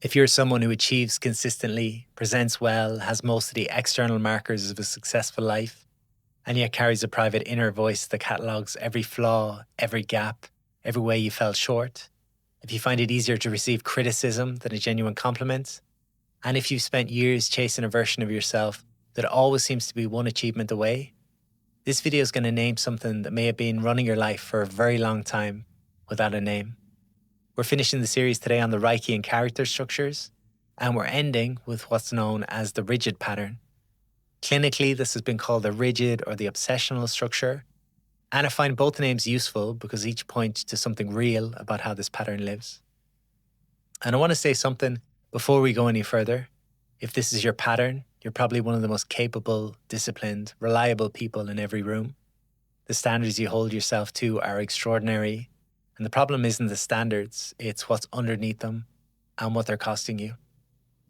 If you're someone who achieves consistently, presents well, has most of the external markers of a successful life, and yet carries a private inner voice that catalogues every flaw, every gap, every way you fell short, if you find it easier to receive criticism than a genuine compliment, and if you've spent years chasing a version of yourself that always seems to be one achievement away, this video is going to name something that may have been running your life for a very long time without a name. We're finishing the series today on the Reiki and character structures, and we're ending with what's known as the rigid pattern. Clinically, this has been called the rigid or the obsessional structure, and I find both names useful because each point to something real about how this pattern lives. And I want to say something before we go any further. If this is your pattern, you're probably one of the most capable, disciplined, reliable people in every room. The standards you hold yourself to are extraordinary, and the problem isn't the standards, it's what's underneath them and what they're costing you.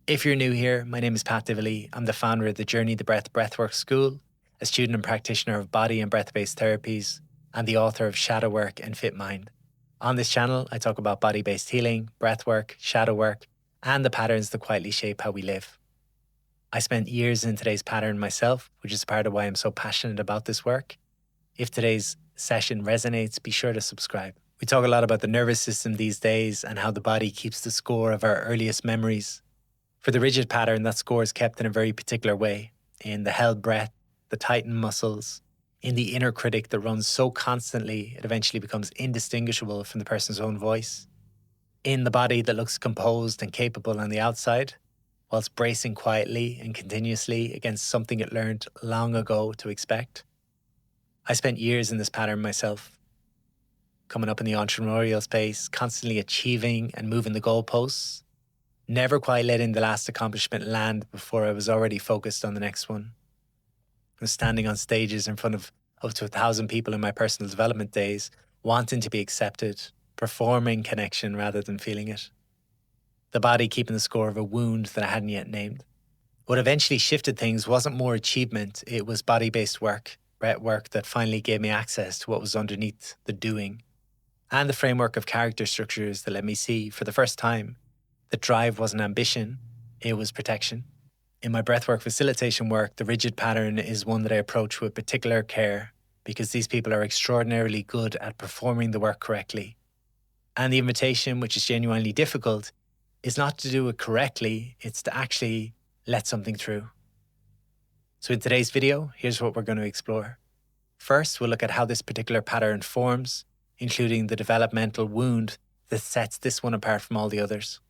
If you're new here, my name is Pat Divilly. I'm the founder of the Journey the Breath Breathwork School, a student and practitioner of body and breath-based therapies, and the author of Shadow Work and Fit Mind. On this channel, I talk about body-based healing, breathwork, shadow work, and the patterns that quietly shape how we live. I spent years in today's pattern myself, which is part of why I'm so passionate about this work. If today's session resonates, be sure to subscribe. We talk a lot about the nervous system these days and how the body keeps the score of our earliest memories. For the rigid pattern, that score is kept in a very particular way, in the held breath, the tightened muscles, in the inner critic that runs so constantly it eventually becomes indistinguishable from the person's own voice, in the body that looks composed and capable on the outside, whilst bracing quietly and continuously against something it learned long ago to expect. I spent years in this pattern myself, coming up in the entrepreneurial space, constantly achieving and moving the goalposts, never quite letting the last accomplishment land before I was already focused on the next one. I was standing on stages in front of up to 1,000 people in my personal development days, wanting to be accepted, performing connection rather than feeling it. The body keeping the score of a wound that I hadn't yet named. What eventually shifted things wasn't more achievement, it was body-based work, breath work that finally gave me access to what was underneath the doing, and the framework of character structures that let me see, for the first time, that drive wasn't ambition, it was protection. In my breathwork facilitation work, the rigid pattern is one that I approach with particular care because these people are extraordinarily good at performing the work correctly. And the invitation, which is genuinely difficult, is not to do it correctly, it's to actually let something through. So in today's video, here's what we're going to explore. First, we'll look at how this particular pattern forms, including the developmental wound that sets this one apart from all the others.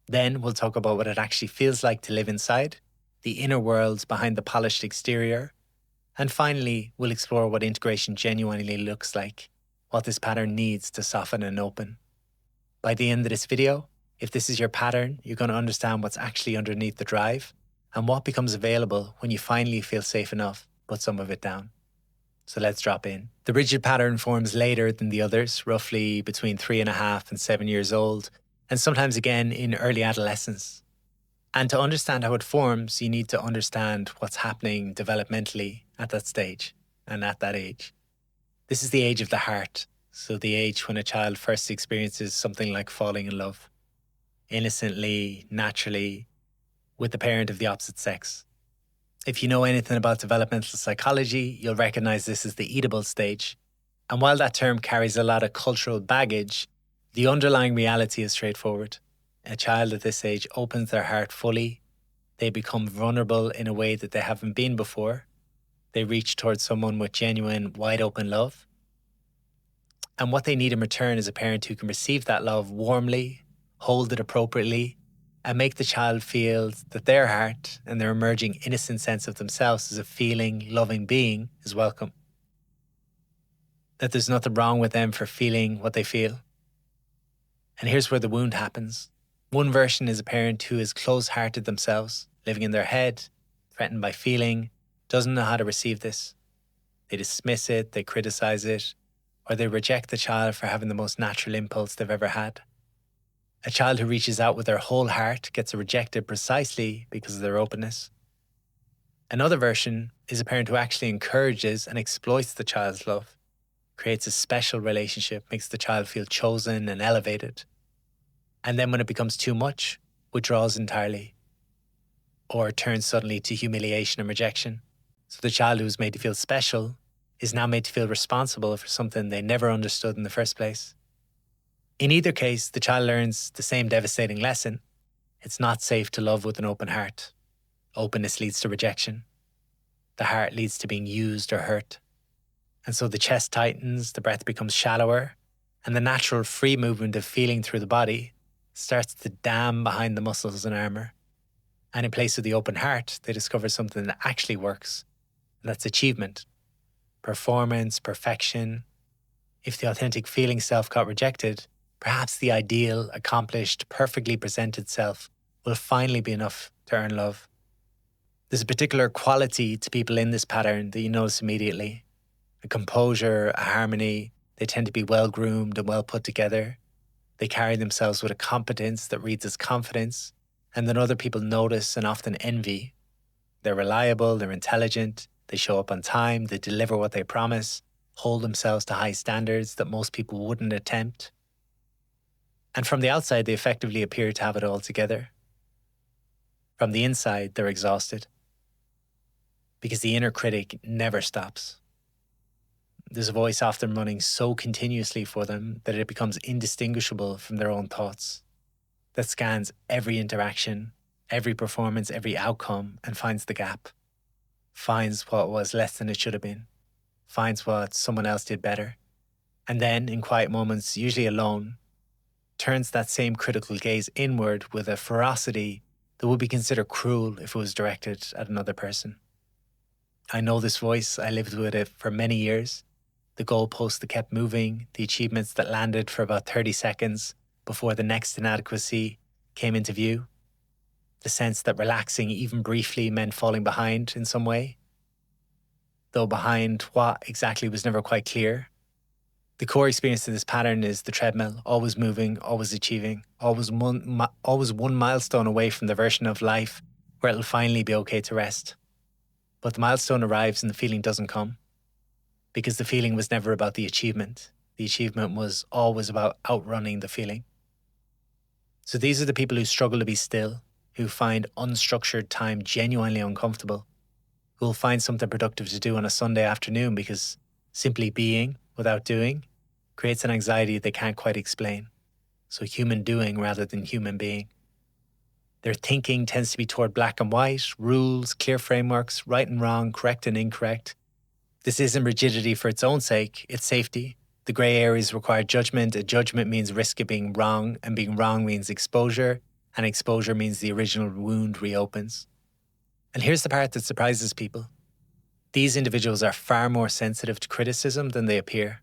Then we'll talk about what it actually feels like to live inside, the inner worlds behind the polished exterior, and finally, we'll explore what integration genuinely looks like, what this pattern needs to soften and open. By the end of this video, if this is your pattern, you're going to understand what's actually underneath the drive and what becomes available when you finally feel safe enough to put some of it down. So let's drop in. The rigid pattern forms later than the others, roughly between 3.5 and 7 years old, and sometimes again in early adolescence. And to understand how it forms, you need to understand what's happening developmentally at that stage and at that age. This is the age of the heart, so the age when a child first experiences something like falling in love, innocently, naturally, with the parent of the opposite sex. If you know anything about developmental psychology, you'll recognize this as the eatable stage. And while that term carries a lot of cultural baggage, the underlying reality is straightforward. A child at this age opens their heart fully. They become vulnerable in a way that they haven't been before. They reach towards someone with genuine, wide-open love. And what they need in return is a parent who can receive that love warmly, hold it appropriately, and make the child feel that their heart and their emerging innocent sense of themselves as a feeling, loving being is welcome. That there's nothing wrong with them for feeling what they feel. And here's where the wound happens. One version is a parent who is close-hearted themselves, living in their head, threatened by feeling, doesn't know how to receive this. They dismiss it, they criticize it, or they reject the child for having the most natural impulse they've ever had. A child who reaches out with their whole heart gets rejected precisely because of their openness. Another version is a parent who actually encourages and exploits the child's love, creates a special relationship, makes the child feel chosen and elevated. And then when it becomes too much, withdraws entirely, or turns suddenly to humiliation and rejection. So the child who was made to feel special is now made to feel responsible for something they never understood in the first place. In either case, the child learns the same devastating lesson. It's not safe to love with an open heart. Openness leads to rejection. The heart leads to being used or hurt. And so the chest tightens, the breath becomes shallower, and the natural free movement of feeling through the body starts to dam behind the muscles and armor. And in place of the open heart, they discover something that actually works. And that's achievement, performance, perfection. If the authentic feeling self got rejected, perhaps the ideal, accomplished, perfectly presented self will finally be enough to earn love. There's a particular quality to people in this pattern that you notice immediately. A composure, a harmony. They tend to be well-groomed and well put together. They carry themselves with a competence that reads as confidence, and then other people notice and often envy. They're reliable, they're intelligent, they show up on time, they deliver what they promise, hold themselves to high standards that most people wouldn't attempt. And from the outside, they effectively appear to have it all together. From the inside, they're exhausted, because the inner critic never stops. There's a voice often running so continuously for them that it becomes indistinguishable from their own thoughts, that scans every interaction, every performance, every outcome, and finds the gap, finds what was less than it should have been, finds what someone else did better, and then, in quiet moments, usually alone, turns that same critical gaze inward with a ferocity that would be considered cruel if it was directed at another person. I know this voice. I lived with it for many years. The goalposts that kept moving, the achievements that landed for about 30 seconds before the next inadequacy came into view, the sense that relaxing even briefly meant falling behind in some way, though behind what exactly was never quite clear. The core experience of this pattern is the treadmill, always moving, always achieving, always one milestone away from the version of life where it'll finally be okay to rest. But the milestone arrives and the feeling doesn't come, because the feeling was never about the achievement. The achievement was always about outrunning the feeling. So these are the people who struggle to be still, who find unstructured time genuinely uncomfortable, who will find something productive to do on a Sunday afternoon because simply being without doing creates an anxiety they can't quite explain. So human doing rather than human being. Their thinking tends to be toward black and white, rules, clear frameworks, right and wrong, correct and incorrect. This isn't rigidity for its own sake, it's safety. The grey areas require judgment. A judgment means risk of being wrong, and being wrong means exposure, and exposure means the original wound reopens. And here's the part that surprises people. These individuals are far more sensitive to criticism than they appear.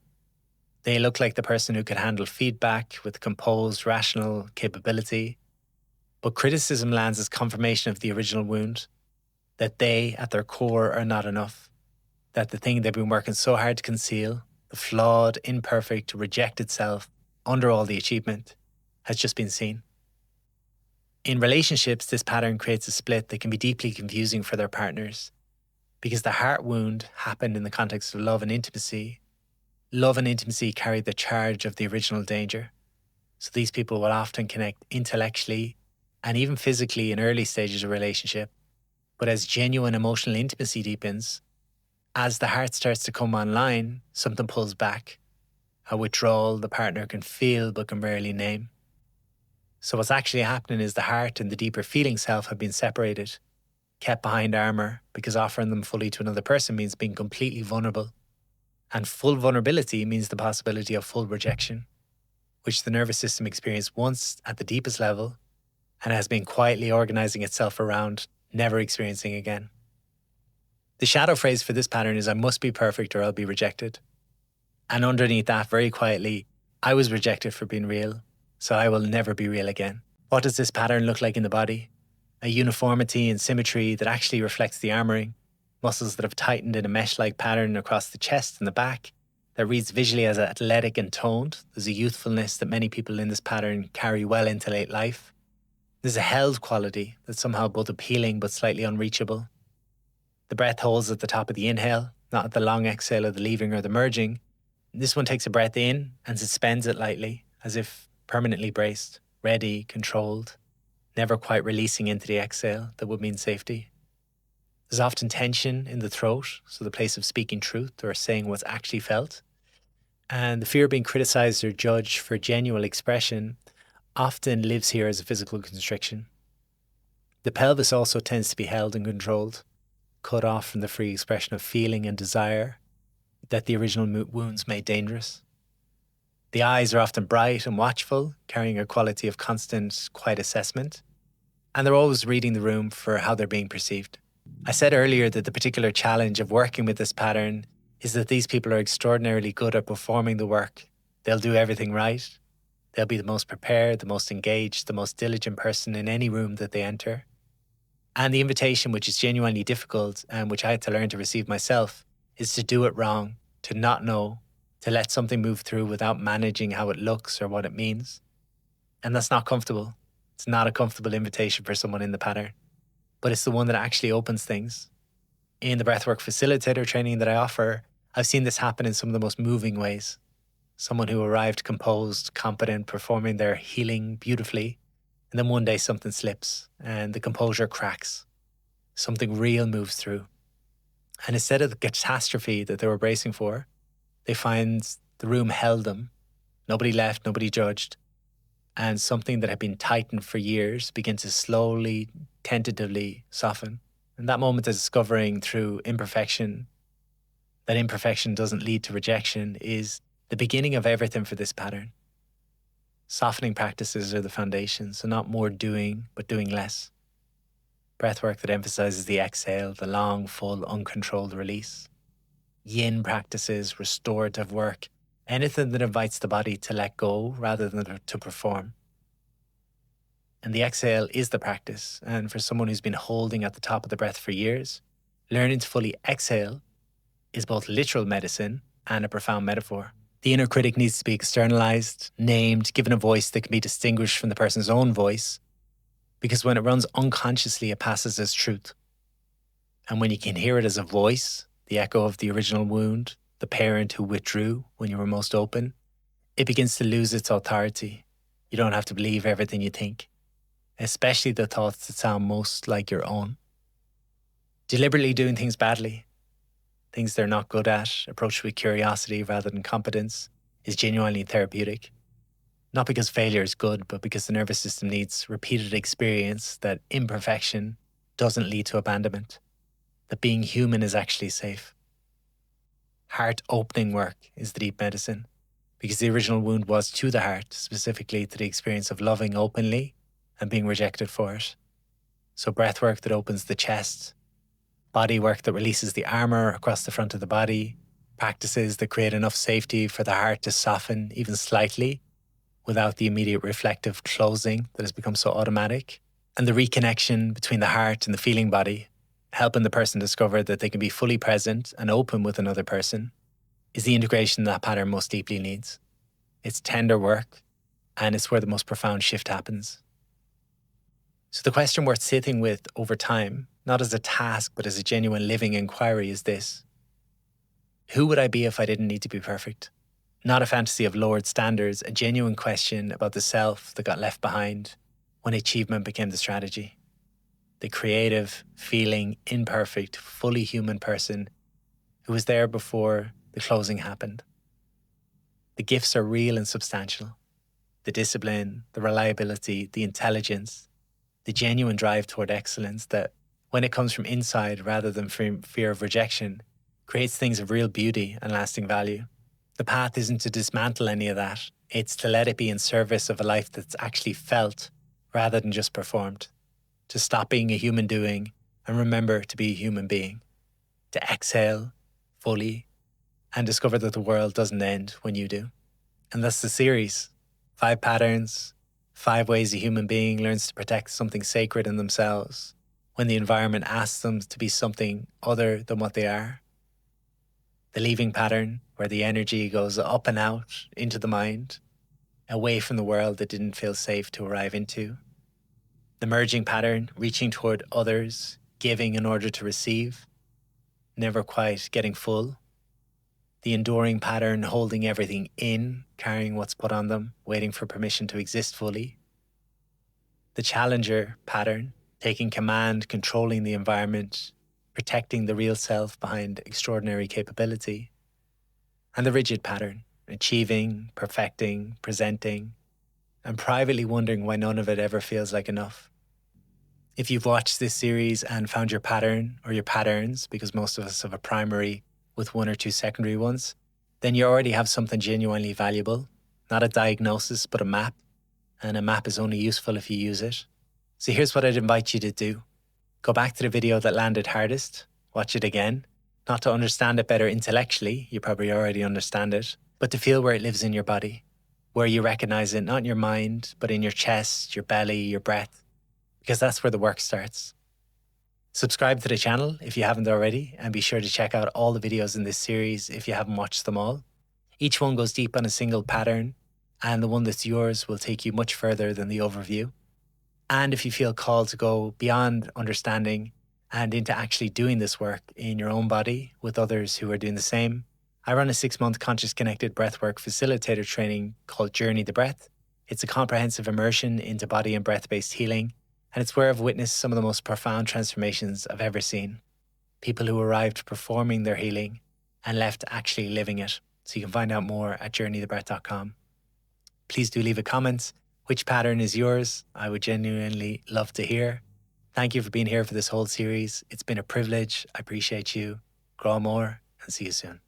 They look like the person who could handle feedback with composed, rational capability. But criticism lands as confirmation of the original wound, that they, at their core, are not enough, that the thing they've been working so hard to conceal, the flawed, imperfect, rejected self, under all the achievement, has just been seen. In relationships, this pattern creates a split that can be deeply confusing for their partners, because the heart wound happened in the context of love and intimacy. Love and intimacy carry the charge of the original danger. So these people will often connect intellectually and even physically in early stages of a relationship. But as genuine emotional intimacy deepens, as the heart starts to come online, something pulls back, a withdrawal the partner can feel but can rarely name. So what's actually happening is the heart and the deeper feeling self have been separated, kept behind armor, because offering them fully to another person means being completely vulnerable. And full vulnerability means the possibility of full rejection, which the nervous system experienced once at the deepest level and has been quietly organizing itself around never experiencing again. The shadow phrase for this pattern is, I must be perfect or I'll be rejected. And underneath that, very quietly, I was rejected for being real, so I will never be real again. What does this pattern look like in the body? A uniformity and symmetry that actually reflects the armoring, muscles that have tightened in a mesh-like pattern across the chest and the back, that reads visually as athletic and toned. There's a youthfulness that many people in this pattern carry well into late life. There's a held quality that's somehow both appealing but slightly unreachable. The breath holds at the top of the inhale, not at the long exhale of the leaving or the merging. This one takes a breath in and suspends it lightly, as if permanently braced, ready, controlled. never quite releasing into the exhale that would mean safety. There's often tension in the throat, so the place of speaking truth or saying what's actually felt. And the fear of being criticized or judged for genuine expression often lives here as a physical constriction. The pelvis also tends to be held and controlled, cut off from the free expression of feeling and desire that the original wounds made dangerous. The eyes are often bright and watchful, carrying a quality of constant, quiet assessment, and they're always reading the room for how they're being perceived. I said earlier that the particular challenge of working with this pattern is that these people are extraordinarily good at performing the work. They'll do everything right. They'll be the most prepared, the most engaged, the most diligent person in any room that they enter. And the invitation, which is genuinely difficult and which I had to learn to receive myself, is to do it wrong, to not know, to let something move through without managing how it looks or what it means. And that's not comfortable. It's not a comfortable invitation for someone in the pattern, but it's the one that actually opens things. In the breathwork facilitator training that I offer, I've seen this happen in some of the most moving ways. Someone who arrived composed, competent, performing their healing beautifully, and then one day something slips and the composure cracks. Something real moves through. And instead of the catastrophe that they were bracing for, they find the room held them. Nobody left, nobody judged. And something that had been tightened for years began to slowly, tentatively soften. And that moment of discovering through imperfection that imperfection doesn't lead to rejection is the beginning of everything for this pattern. Softening practices are the foundation, so not more doing, but doing less. Breathwork that emphasizes the exhale, the long, full, uncontrolled release. Yin practices, restorative work, anything that invites the body to let go rather than to perform. And the exhale is the practice. And for someone who's been holding at the top of the breath for years, learning to fully exhale is both literal medicine and a profound metaphor. The inner critic needs to be externalized, named, given a voice that can be distinguished from the person's own voice, because when it runs unconsciously, it passes as truth. And when you can hear it as a voice, the echo of the original wound, the parent who withdrew when you were most open, it begins to lose its authority. You don't have to believe everything you think, especially the thoughts that sound most like your own. Deliberately doing things badly, things they're not good at, approached with curiosity rather than competence, is genuinely therapeutic. Not because failure is good, but because the nervous system needs repeated experience that imperfection doesn't lead to abandonment, that being human is actually safe. Heart-opening work is the deep medicine, because the original wound was to the heart, specifically to the experience of loving openly and being rejected for it. So breath work that opens the chest, body work that releases the armor across the front of the body, practices that create enough safety for the heart to soften even slightly without the immediate reflective closing that has become so automatic, and the reconnection between the heart and the feeling body, helping the person discover that they can be fully present and open with another person, is the integration that pattern most deeply needs. It's tender work, and it's where the most profound shift happens. So the question worth sitting with over time, not as a task, but as a genuine living inquiry, is this: who would I be if I didn't need to be perfect? Not a fantasy of lowered standards, a genuine question about the self that got left behind when achievement became the strategy. The creative, feeling, imperfect, fully human person who was there before the closing happened. The gifts are real and substantial. The discipline, the reliability, the intelligence, the genuine drive toward excellence that, when it comes from inside rather than from fear of rejection, creates things of real beauty and lasting value. The path isn't to dismantle any of that. It's to let it be in service of a life that's actually felt rather than just performed. To stop being a human doing and remember to be a human being. To exhale fully and discover that the world doesn't end when you do. And that's the series. 5 patterns, 5 ways a human being learns to protect something sacred in themselves when the environment asks them to be something other than what they are. The leaving pattern, where the energy goes up and out into the mind, away from the world that didn't feel safe to arrive into. The merging pattern, reaching toward others, giving in order to receive, never quite getting full. The enduring pattern, holding everything in, carrying what's put on them, waiting for permission to exist fully. The challenger pattern, taking command, controlling the environment, protecting the real self behind extraordinary capability. And the rigid pattern, achieving, perfecting, presenting, and privately wondering why none of it ever feels like enough. If you've watched this series and found your pattern or your patterns, because most of us have a primary with one or two secondary ones, then you already have something genuinely valuable, not a diagnosis, but a map. And a map is only useful if you use it. So here's what I'd invite you to do. Go back to the video that landed hardest, watch it again, not to understand it better intellectually, you probably already understand it, but to feel where it lives in your body, where you recognize it, not in your mind, but in your chest, your belly, your breath, because that's where the work starts. Subscribe to the channel if you haven't already, and be sure to check out all the videos in this series if you haven't watched them all. Each one goes deep on a single pattern, and the one that's yours will take you much further than the overview. And if you feel called to go beyond understanding and into actually doing this work in your own body with others who are doing the same, I run a 6-month conscious connected breathwork facilitator training called Journey the Breath. It's a comprehensive immersion into body and breath-based healing, and it's where I've witnessed some of the most profound transformations I've ever seen. People who arrived performing their healing and left actually living it. So you can find out more at journeythebreath.com. Please do leave a comment. Which pattern is yours? I would genuinely love to hear. Thank you for being here for this whole series. It's been a privilege. I appreciate you. Grow more and see you soon.